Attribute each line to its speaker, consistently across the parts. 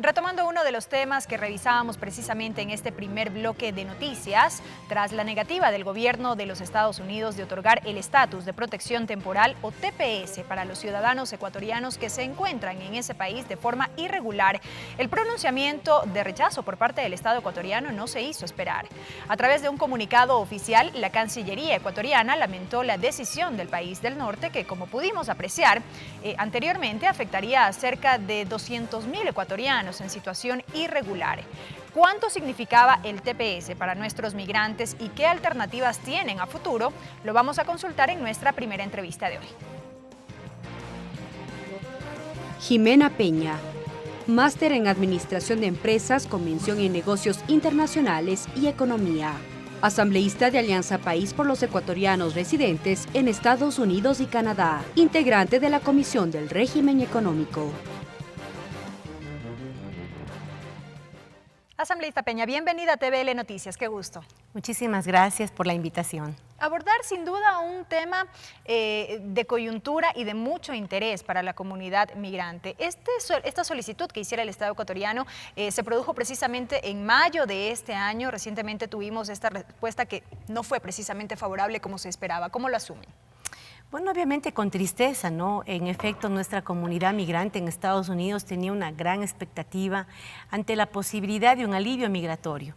Speaker 1: Retomando uno de los temas que revisábamos precisamente en este primer bloque de noticias, tras la negativa del gobierno de los Estados Unidos de otorgar el estatus de protección temporal o TPS para los ciudadanos ecuatorianos que se encuentran en ese país de forma irregular, el pronunciamiento de rechazo por parte del Estado ecuatoriano no se hizo esperar. A través de un comunicado oficial, la Cancillería ecuatoriana lamentó la decisión del país del norte que, como pudimos apreciar anteriormente, afectaría a cerca de 200.000 ecuatorianos en situación irregular. ¿Cuánto significaba el TPS para nuestros migrantes y qué alternativas tienen a futuro? Lo vamos a consultar en nuestra primera entrevista de hoy.
Speaker 2: Jimena Peña, máster en Administración de Empresas con mención en Negocios Internacionales y Economía. Asambleísta de Alianza País por los Ecuatorianos Residentes en Estados Unidos y Canadá. Integrante de la Comisión del Régimen Económico.
Speaker 1: Asambleísta Peña, bienvenida a TVL Noticias, qué gusto.
Speaker 3: Muchísimas gracias por la invitación.
Speaker 1: Abordar sin duda un tema de coyuntura y de mucho interés para la comunidad migrante. Esta solicitud que hiciera el Estado ecuatoriano se produjo precisamente en mayo de este año. Recientemente tuvimos esta respuesta que no fue precisamente favorable como se esperaba. ¿Cómo lo asumen?
Speaker 3: Bueno, obviamente con tristeza, ¿no? En efecto, nuestra comunidad migrante en Estados Unidos tenía una gran expectativa ante la posibilidad de un alivio migratorio.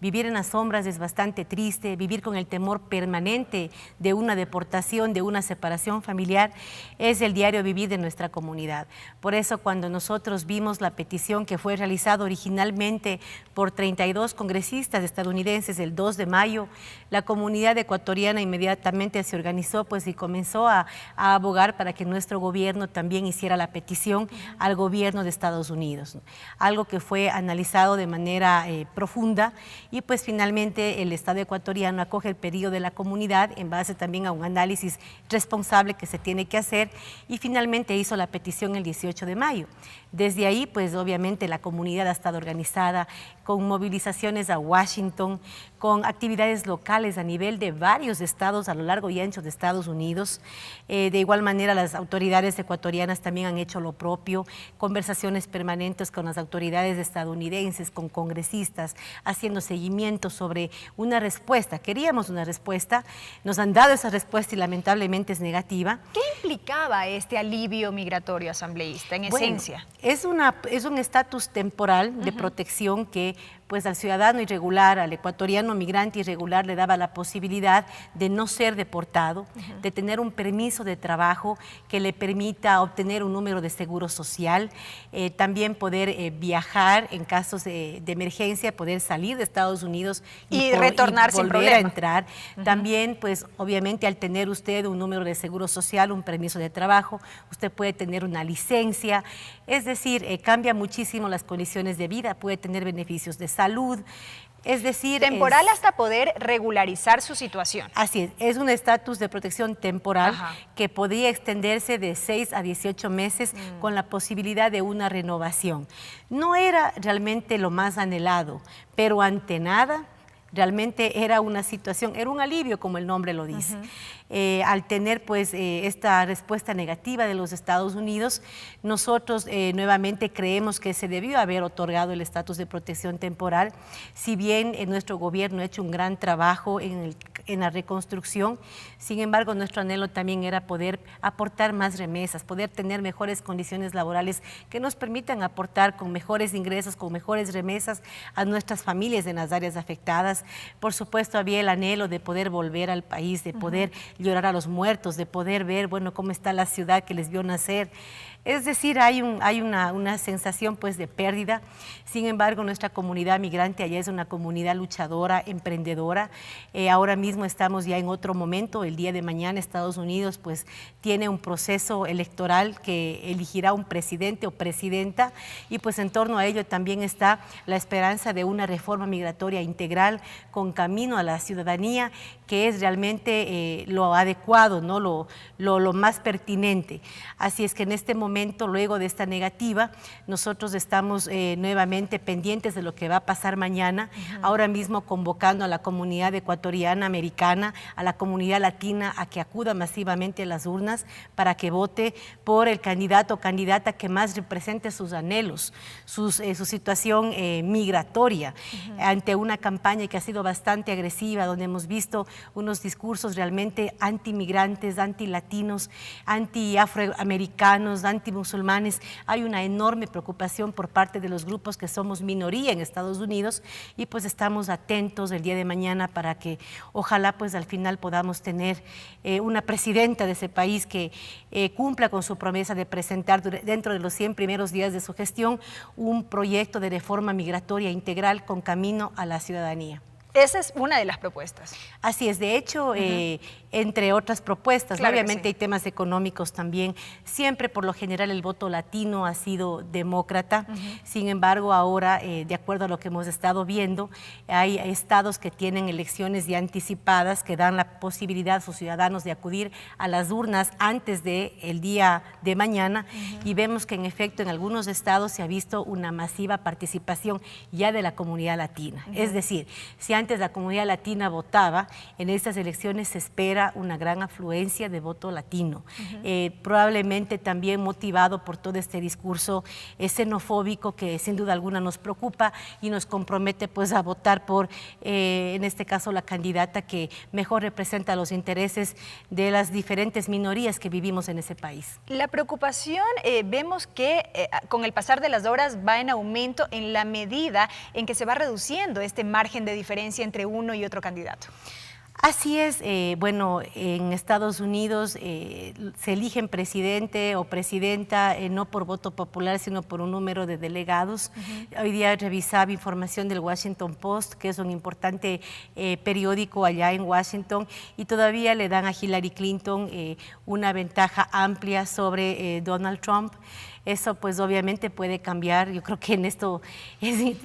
Speaker 3: Vivir en las sombras es bastante triste, vivir con el temor permanente de una deportación, de una separación familiar, es el diario vivir de nuestra comunidad. Por eso, cuando nosotros vimos la petición que fue realizada originalmente por 32 congresistas estadounidenses el 2 de mayo, la comunidad ecuatoriana inmediatamente se organizó y comenzó a abogar para que nuestro gobierno también hiciera la petición al gobierno de Estados Unidos, ¿no? Algo que fue analizado de manera profunda. Y pues finalmente el Estado ecuatoriano acoge el pedido de la comunidad en base también a un análisis responsable que se tiene que hacer y finalmente hizo la petición el 18 de mayo. Desde ahí pues obviamente la comunidad ha estado organizada con movilizaciones a Washington, con actividades locales a nivel de varios estados a lo largo y ancho de Estados Unidos. De igual manera las autoridades ecuatorianas también han hecho lo propio, conversaciones permanentes con las autoridades estadounidenses, con congresistas, haciendo seguimiento sobre una respuesta. Queríamos una respuesta, nos han dado esa respuesta y lamentablemente es negativa.
Speaker 1: ¿Qué implicaba este alivio migratorio, asambleísta, en esencia?
Speaker 3: Es un estatus temporal de protección que pues al ciudadano irregular, al ecuatoriano migrante irregular le daba la posibilidad de no ser deportado, de tener un permiso de trabajo que le permita obtener un número de seguro social, también poder viajar en casos de emergencia, poder salir de Estados Unidos
Speaker 1: y retornar sin problema.
Speaker 3: Volver a entrar. También pues obviamente al tener usted un número de seguro social, un permiso de trabajo, usted puede tener una licencia, es decir, cambia muchísimo las condiciones de vida, puede tener beneficios de salud, es decir...
Speaker 1: Temporal hasta poder regularizar su situación.
Speaker 3: Así es un estatus de protección temporal que podría extenderse de 6 a 18 meses con la posibilidad de una renovación. No era realmente lo más anhelado, pero ante nada... Realmente era una situación, era un alivio como el nombre lo dice. Al tener pues esta respuesta negativa de los Estados Unidos, nosotros nuevamente creemos que se debió haber otorgado el estatus de protección temporal. Si bien nuestro gobierno ha hecho un gran trabajo en la reconstrucción, sin embargo nuestro anhelo también era poder aportar más remesas, poder tener mejores condiciones laborales que nos permitan aportar con mejores ingresos, con mejores remesas a nuestras familias en las áreas afectadas. Por supuesto había el anhelo de poder volver al país, de poder llorar a los muertos, de poder ver, bueno, cómo está la ciudad que les vio nacer. Es decir, hay una sensación pues de pérdida. Sin embargo, nuestra comunidad migrante allá es una comunidad luchadora, emprendedora. Ahora mismo estamos ya en otro momento. El día de mañana Estados Unidos pues tiene un proceso electoral que elegirá un presidente o presidenta y pues en torno a ello también está la esperanza de una reforma migratoria integral, con camino a la ciudadanía, que es realmente lo adecuado, ¿no? lo más pertinente. Así es que en este momento, luego de esta negativa, nosotros estamos nuevamente pendientes de lo que va a pasar mañana, ahora mismo convocando a la comunidad ecuatoriana, americana, a la comunidad latina a que acuda masivamente a las urnas para que vote por el candidato o candidata que más represente sus anhelos, su situación migratoria, ante una campaña que ha sido bastante agresiva, donde hemos visto unos discursos realmente antimigrantes, antilatinos, anti-afroamericanos, antimusulmanes. Hay una enorme preocupación por parte de los grupos que somos minoría en Estados Unidos y pues estamos atentos el día de mañana para que ojalá pues al final podamos tener una presidenta de ese país que cumpla con su promesa de presentar dentro de los 100 primeros días de su gestión un proyecto de reforma migratoria integral con camino a la ciudadanía.
Speaker 1: Esa es una de las propuestas.
Speaker 3: Así es, de hecho, entre otras propuestas, claro, obviamente hay temas económicos también. Siempre, por lo general, el voto latino ha sido demócrata. Sin embargo, ahora, de acuerdo a lo que hemos estado viendo, hay estados que tienen elecciones ya anticipadas, que dan la posibilidad a sus ciudadanos de acudir a las urnas antes del día de mañana, y vemos que, en efecto, en algunos estados se ha visto una masiva participación ya de la comunidad latina. Es decir, si antes la comunidad latina votaba, en estas elecciones se espera una gran afluencia de voto latino, probablemente también motivado por todo este discurso xenofóbico que sin duda alguna nos preocupa y nos compromete pues a votar por, en este caso, la candidata que mejor representa los intereses de las diferentes minorías que vivimos en ese país.
Speaker 1: La preocupación, vemos que con el pasar de las horas va en aumento en la medida en que se va reduciendo este margen de diferencia entre uno y otro candidato.
Speaker 3: Así es, bueno, en Estados Unidos se eligen presidente o presidenta no por voto popular, sino por un número de delegados. Hoy día revisaba información del Washington Post, que es un importante periódico allá en Washington, y todavía le dan a Hillary Clinton una ventaja amplia sobre Donald Trump. Eso pues obviamente puede cambiar. Yo creo que en esto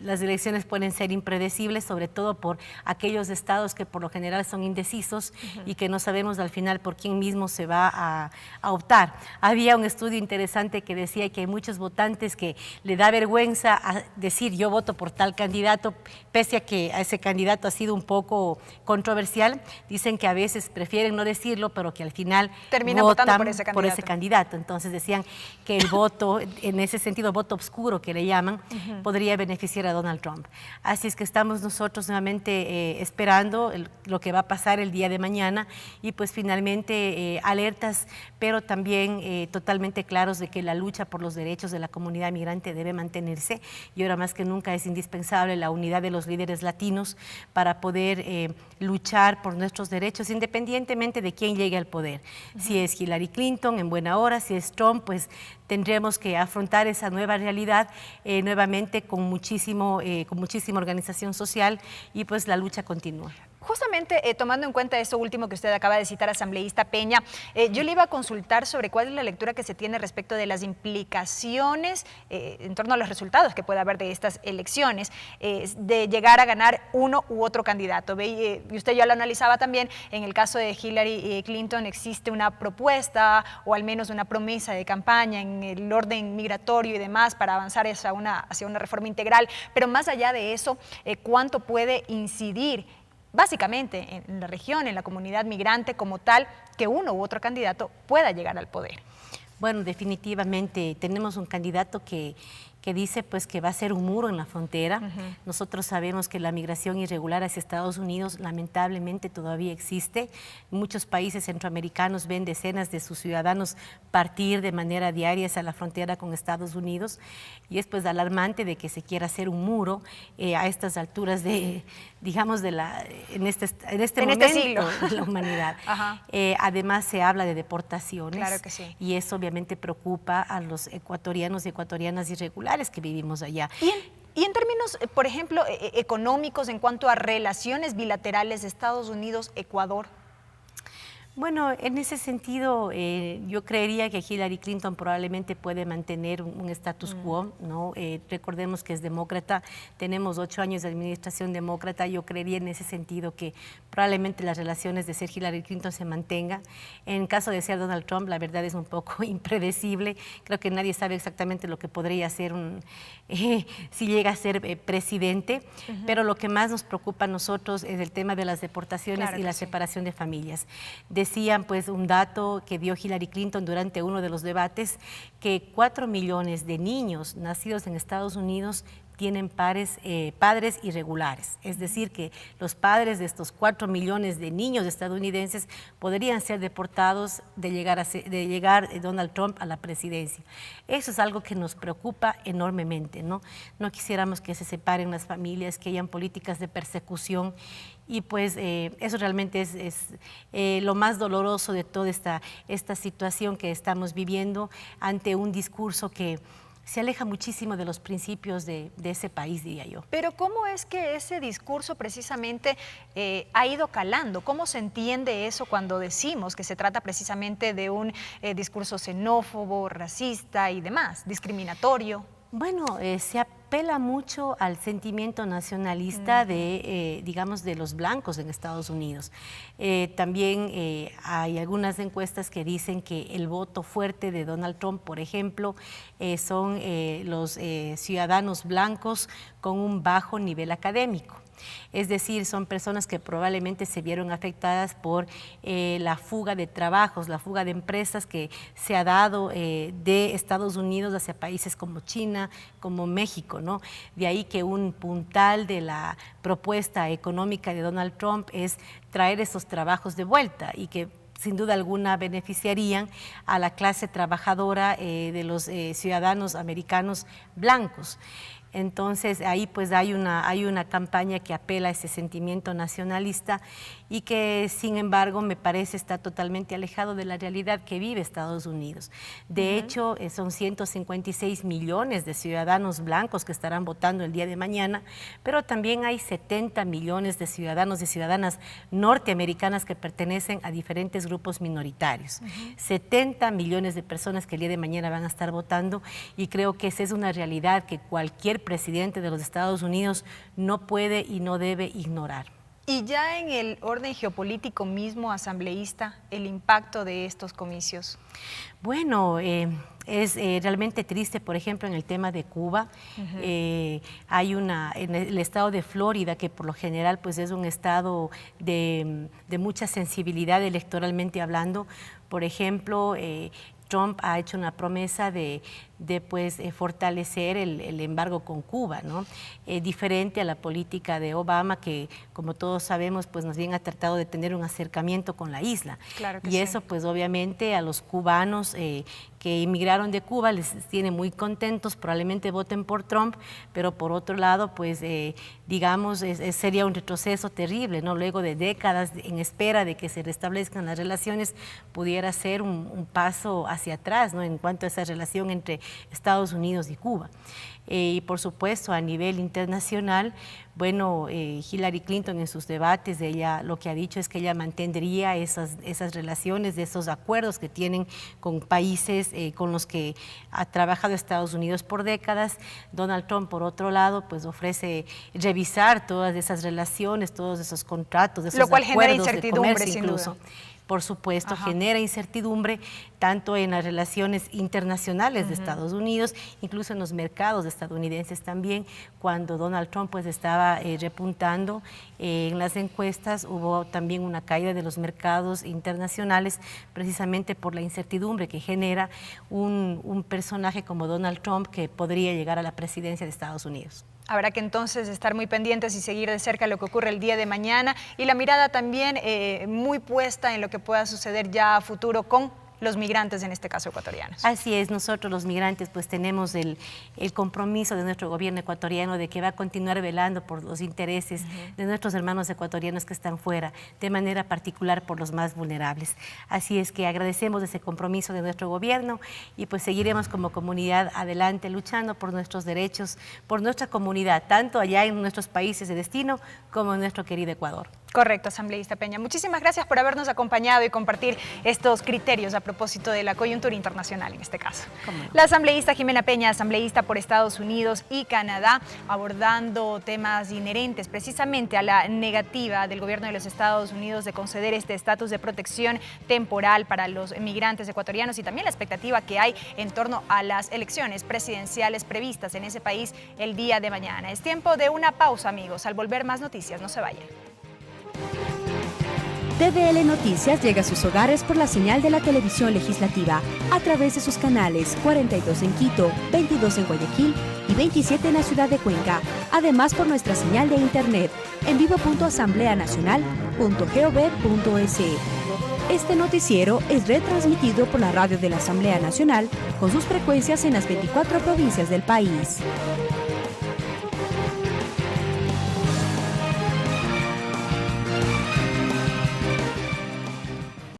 Speaker 3: las elecciones pueden ser impredecibles, sobre todo por aquellos estados que por lo general son indecisos y que no sabemos al final por quién mismo se va a optar. Había un estudio interesante que decía que hay muchos votantes que le da vergüenza a decir yo voto por tal candidato, pese a que a ese candidato ha sido un poco controversial. Dicen que a veces prefieren no decirlo, pero que al final
Speaker 1: terminan votando por ese candidato.
Speaker 3: Entonces decían que el voto, en ese sentido, voto oscuro que le llaman, podría beneficiar a Donald Trump. Así es que estamos nosotros nuevamente esperando lo que va a pasar el día de mañana y pues finalmente alertas, pero también totalmente claros de que la lucha por los derechos de la comunidad migrante debe mantenerse, y ahora más que nunca es indispensable la unidad de los líderes latinos para poder luchar por nuestros derechos independientemente de quién llegue al poder. Si es Hillary Clinton, en buena hora; si es Trump, pues tendremos que afrontar esa nueva realidad nuevamente con muchísima organización social, y pues la lucha continúa.
Speaker 1: Justamente tomando en cuenta eso último que usted acaba de citar, asambleísta Peña, yo le iba a consultar sobre cuál es la lectura que se tiene respecto de las implicaciones en torno a los resultados que puede haber de estas elecciones, de llegar a ganar uno u otro candidato. Y usted ya lo analizaba también, en el caso de Hillary Clinton existe una propuesta o al menos una promesa de campaña en el orden migratorio y demás para avanzar hacia una reforma integral, pero más allá de eso, ¿cuánto puede incidir básicamente en la región, en la comunidad migrante como tal, que uno u otro candidato pueda llegar al poder?
Speaker 3: Bueno, definitivamente tenemos un candidato que dice pues que va a ser un muro en la frontera. Nosotros sabemos que la migración irregular hacia Estados Unidos lamentablemente todavía existe. Muchos países centroamericanos ven decenas de sus ciudadanos partir de manera diaria hacia la frontera con Estados Unidos, y es pues alarmante de que se quiera hacer un muro a estas alturas de, digamos, en este momento
Speaker 1: siglo
Speaker 3: de la humanidad. Además se habla de deportaciones,
Speaker 1: claro que sí,
Speaker 3: y eso obviamente preocupa a los ecuatorianos y ecuatorianas irregulares que vivimos allá.
Speaker 1: Y en términos, por ejemplo, económicos, en cuanto a relaciones bilaterales de Estados Unidos-Ecuador.
Speaker 3: Bueno, en ese sentido, yo creería que Hillary Clinton probablemente puede mantener un status quo, ¿no? Recordemos que es demócrata, tenemos 8 años de administración demócrata, yo creería en ese sentido que probablemente las relaciones de ser Hillary Clinton se mantengan. En caso de ser Donald Trump, la verdad es un poco impredecible, creo que nadie sabe exactamente lo que podría hacer si llega a ser presidente, pero lo que más nos preocupa a nosotros es el tema de las deportaciones y la separación de familias. Decían pues un dato que dio Hillary Clinton durante uno de los debates, que 4 millones de niños nacidos en Estados Unidos tienen padres irregulares, es decir, que los padres de estos 4 millones de niños estadounidenses podrían ser deportados de llegar Donald Trump a la presidencia. Eso es algo que nos preocupa enormemente, ¿no? No quisiéramos que se separen las familias, que hayan políticas de persecución, y pues eso realmente es lo más doloroso de toda esta situación que estamos viviendo ante un discurso que se aleja muchísimo de los principios de ese país, diría yo.
Speaker 1: Pero ¿cómo es que ese discurso precisamente ha ido calando? ¿Cómo se entiende eso cuando decimos que se trata precisamente de un discurso xenófobo, racista y demás, discriminatorio? Bueno,
Speaker 3: se apela mucho al sentimiento nacionalista digamos, de los blancos en Estados Unidos. También hay algunas encuestas que dicen que el voto fuerte de Donald Trump, por ejemplo, son los ciudadanos blancos con un bajo nivel académico. Es decir, son personas que probablemente se vieron afectadas por la fuga de trabajos, la fuga de empresas que se ha dado de Estados Unidos hacia países como China, como México, ¿no? De ahí que un puntal de la propuesta económica de Donald Trump es traer esos trabajos de vuelta y que sin duda alguna beneficiarían a la clase trabajadora de los ciudadanos americanos blancos. Entonces ahí pues hay una campaña que apela a ese sentimiento nacionalista y que sin embargo me parece está totalmente alejado de la realidad que vive Estados Unidos. De hecho son 156 millones de ciudadanos blancos que estarán votando el día de mañana, pero también hay 70 millones de ciudadanos y ciudadanas norteamericanas que pertenecen a diferentes grupos minoritarios. 70 millones de personas que el día de mañana van a estar votando, y creo que esa es una realidad que cualquier presidente de los Estados Unidos no puede y no debe ignorar.
Speaker 1: Y ya en el orden geopolítico mismo, asambleísta, el impacto de estos comicios.
Speaker 3: Bueno, es realmente triste, por ejemplo, en el tema de Cuba. Hay en el estado de Florida, que por lo general pues es un estado de mucha sensibilidad electoralmente hablando. Por ejemplo, Trump ha hecho una promesa de fortalecer el embargo con Cuba, ¿no? Diferente a la política de Obama, que como todos sabemos, pues más bien ha tratado de tener un acercamiento con la isla.
Speaker 1: Claro que
Speaker 3: y
Speaker 1: sí.
Speaker 3: eso pues obviamente a los cubanos que emigraron de Cuba les tiene muy contentos, probablemente voten por Trump, pero por otro lado pues digamos sería un retroceso terrible, ¿no? Luego de décadas en espera de que se restablezcan las relaciones, pudiera ser un paso hacia atrás, ¿no? En cuanto a esa relación entre Estados Unidos y Cuba. Y por supuesto a nivel internacional, bueno, Hillary Clinton en sus debates, ella lo que ha dicho es que ella mantendría esas relaciones, de esos acuerdos que tienen con países con los que ha trabajado Estados Unidos por décadas. Donald Trump, por otro lado, pues ofrece revisar todas esas relaciones, todos esos contratos, esos
Speaker 1: lo cual
Speaker 3: acuerdos
Speaker 1: genera incertidumbre,
Speaker 3: de comercio incluso.
Speaker 1: sin duda.
Speaker 3: Por supuesto, genera incertidumbre tanto en las relaciones internacionales de Estados Unidos, incluso en los mercados estadounidenses también. Cuando Donald Trump pues estaba repuntando en las encuestas, hubo también una caída de los mercados internacionales precisamente por la incertidumbre que genera un personaje como Donald Trump que podría llegar a la presidencia de Estados Unidos.
Speaker 1: Habrá que entonces estar muy pendientes y seguir de cerca lo que ocurre el día de mañana, y la mirada también muy puesta en lo que pueda suceder ya a futuro con los migrantes, en este caso ecuatorianos.
Speaker 3: Así es, nosotros los migrantes pues tenemos el compromiso de nuestro gobierno ecuatoriano de que va a continuar velando por los intereses de nuestros hermanos ecuatorianos que están fuera, de manera particular por los más vulnerables. Así es que agradecemos ese compromiso de nuestro gobierno y pues seguiremos como comunidad adelante luchando por nuestros derechos, por nuestra comunidad, tanto allá en nuestros países de destino como en nuestro querido Ecuador.
Speaker 1: Correcto, asambleísta Peña. Muchísimas gracias por habernos acompañado y compartir estos criterios a propósito de la coyuntura internacional en este caso. La asambleísta Jimena Peña, asambleísta por Estados Unidos y Canadá, abordando temas inherentes precisamente a la negativa del gobierno de los Estados Unidos de conceder este estatus de protección temporal para los migrantes ecuatorianos y también la expectativa que hay en torno a las elecciones presidenciales previstas en ese país el día de mañana. Es tiempo de una pausa, amigos. Al volver, más noticias. No se vayan.
Speaker 2: TVL Noticias llega a sus hogares por la señal de la televisión legislativa a través de sus canales 42 en Quito, 22 en Guayaquil y 27 en la ciudad de Cuenca. Además por nuestra señal de internet en vivo.asambleanacional.gov.es. Este noticiero es retransmitido por la radio de la Asamblea Nacional con sus frecuencias en las 24 provincias del país.